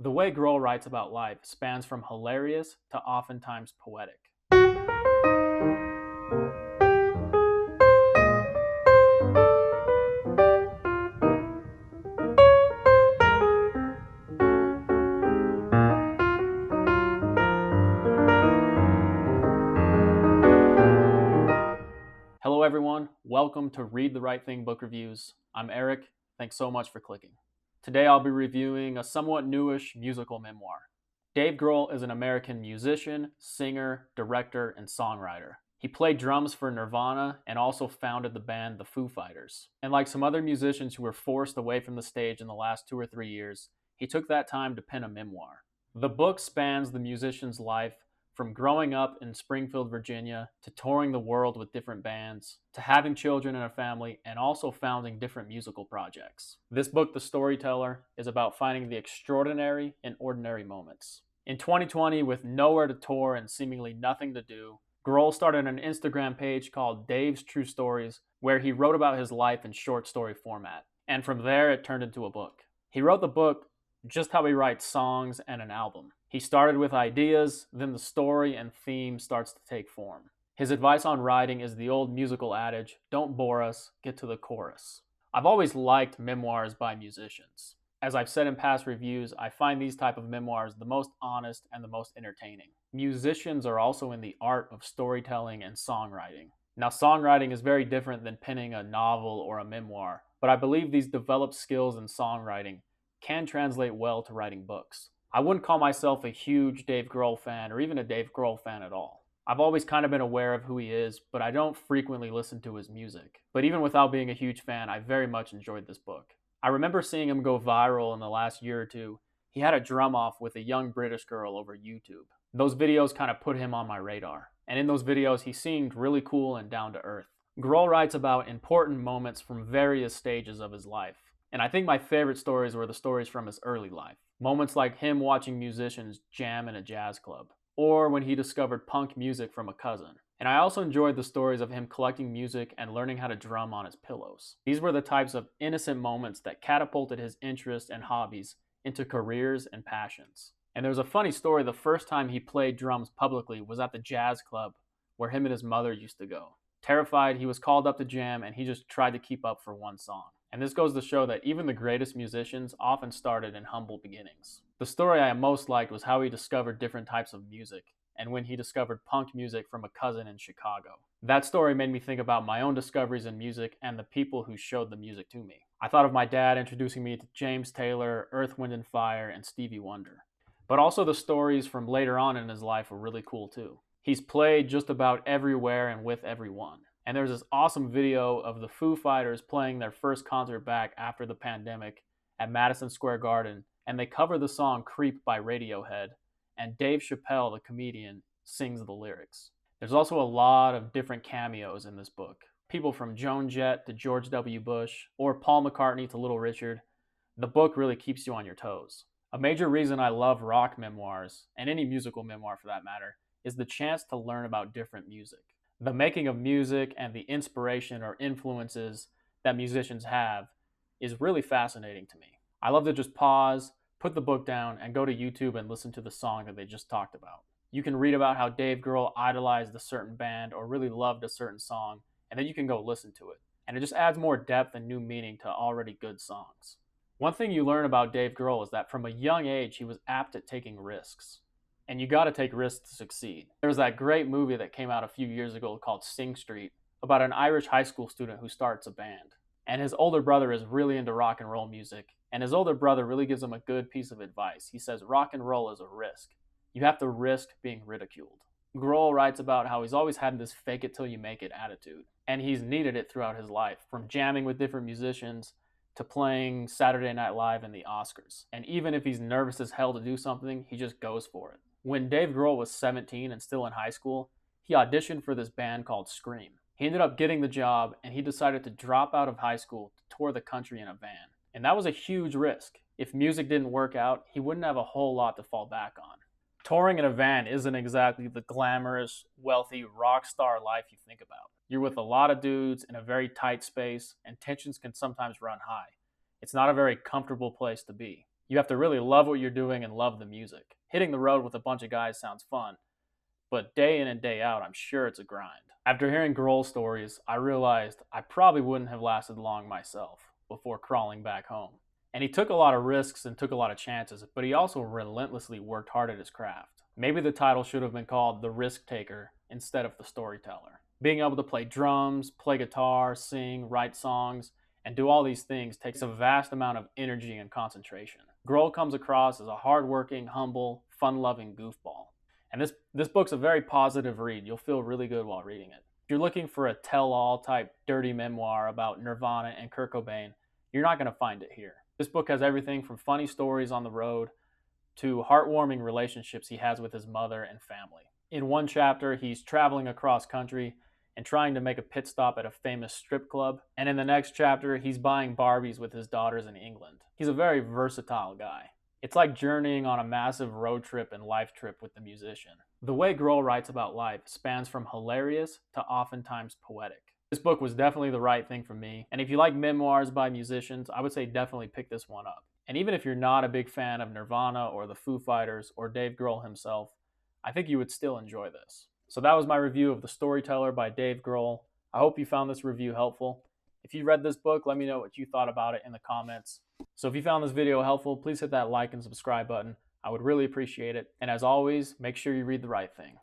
The way Grohl writes about life spans from hilarious to oftentimes poetic. Hello everyone, welcome to Read the Right Thing Book Reviews. I'm Eric, thanks so much for clicking. Today I'll be reviewing a somewhat newish musical memoir. Dave Grohl is an American musician, singer, director, and songwriter. He played drums for Nirvana and also founded the band The Foo Fighters. And like some other musicians who were forced away from the stage in the last 2 or 3 years, he took that time to pen a memoir. The book spans the musician's life from growing up in Springfield, Virginia, to touring the world with different bands, to having children and a family, and also founding different musical projects. This book, The Storyteller, is about finding the extraordinary in ordinary moments. In 2020, with nowhere to tour and seemingly nothing to do, Grohl started an Instagram page called Dave's True Stories, where he wrote about his life in short story format. And from there, it turned into a book. He wrote the book just how he writes songs and an album. He started with ideas, then the story and theme starts to take form. His advice on writing is the old musical adage, don't bore us, get to the chorus. I've always liked memoirs by musicians. As I've said in past reviews, I find these type of memoirs the most honest and the most entertaining. Musicians are also in the art of storytelling and songwriting. Now, songwriting is very different than penning a novel or a memoir, but I believe these developed skills in songwriting can translate well to writing books. I wouldn't call myself a huge Dave Grohl fan or even a Dave Grohl fan at all. I've always kind of been aware of who he is, but I don't frequently listen to his music. But even without being a huge fan, I very much enjoyed this book. I remember seeing him go viral in the last year or two. He had a drum off with a young British girl over YouTube. Those videos kind of put him on my radar. And in those videos, he seemed really cool and down to earth. Grohl writes about important moments from various stages of his life. And I think my favorite stories were the stories from his early life. Moments like him watching musicians jam in a jazz club, or when he discovered punk music from a cousin. And I also enjoyed the stories of him collecting music and learning how to drum on his pillows. These were the types of innocent moments that catapulted his interests and hobbies into careers and passions. And there's a funny story, the first time he played drums publicly was at the jazz club where him and his mother used to go. Terrified, he was called up to jam and he just tried to keep up for one song. And this goes to show that even the greatest musicians often started in humble beginnings. The story I most liked was how he discovered different types of music, and when he discovered punk music from a cousin in Chicago. That story made me think about my own discoveries in music and the people who showed the music to me. I thought of my dad introducing me to James Taylor, Earth, Wind & Fire, and Stevie Wonder. But also the stories from later on in his life were really cool too. He's played just about everywhere and with everyone. And there's this awesome video of the Foo Fighters playing their first concert back after the pandemic at Madison Square Garden, and they cover the song Creep by Radiohead, and Dave Chappelle, the comedian, sings the lyrics. There's also a lot of different cameos in this book. People from Joan Jett to George W. Bush, or Paul McCartney to Little Richard. The book really keeps you on your toes. A major reason I love rock memoirs, and any musical memoir for that matter, is the chance to learn about different music. The making of music and the inspiration or influences that musicians have is really fascinating to me. I love to just pause, put the book down, and go to YouTube and listen to the song that they just talked about. You can read about how Dave Grohl idolized a certain band or really loved a certain song, and then you can go listen to it. And it just adds more depth and new meaning to already good songs. One thing you learn about Dave Grohl is that from a young age, he was apt at taking risks. And you gotta take risks to succeed. There was that great movie that came out a few years ago called Sing Street about an Irish high school student who starts a band. And his older brother is really into rock and roll music. And his older brother really gives him a good piece of advice. He says, rock and roll is a risk. You have to risk being ridiculed. Grohl writes about how he's always had this fake it till you make it attitude. And he's needed it throughout his life, from jamming with different musicians to playing Saturday Night Live and the Oscars. And even if he's nervous as hell to do something, he just goes for it. When Dave Grohl was 17 and still in high school, he auditioned for this band called Scream. He ended up getting the job, and he decided to drop out of high school to tour the country in a van. And that was a huge risk. If music didn't work out, he wouldn't have a whole lot to fall back on. Touring in a van isn't exactly the glamorous, wealthy, rock star life you think about. You're with a lot of dudes in a very tight space, and tensions can sometimes run high. It's not a very comfortable place to be. You have to really love what you're doing and love the music. Hitting the road with a bunch of guys sounds fun, but day in and day out, I'm sure it's a grind. After hearing Grohl's stories, I realized I probably wouldn't have lasted long myself before crawling back home. And he took a lot of risks and took a lot of chances, but he also relentlessly worked hard at his craft. Maybe the title should have been called The Risk Taker instead of The Storyteller. Being able to play drums, play guitar, sing, write songs, and do all these things takes a vast amount of energy and concentration. Grohl comes across as a hardworking, humble, fun-loving goofball. And this book's a very positive read. You'll feel really good while reading it. If you're looking for a tell-all type dirty memoir about Nirvana and Kurt Cobain, you're not going to find it here. This book has everything from funny stories on the road to heartwarming relationships he has with his mother and family. In one chapter, he's traveling across country and trying to make a pit stop at a famous strip club. And in the next chapter, he's buying Barbies with his daughters in England. He's a very versatile guy. It's like journeying on a massive road trip and life trip with the musician. The way Grohl writes about life spans from hilarious to oftentimes poetic. This book was definitely the right thing for me, and if you like memoirs by musicians, I would say definitely pick this one up. And even if you're not a big fan of Nirvana or the Foo Fighters or Dave Grohl himself, I think you would still enjoy this. So that was my review of The Storyteller by Dave Grohl. I hope you found this review helpful. If you read this book, let me know what you thought about it in the comments. So if you found this video helpful, please hit that like and subscribe button. I would really appreciate it. And as always, make sure you read the right thing.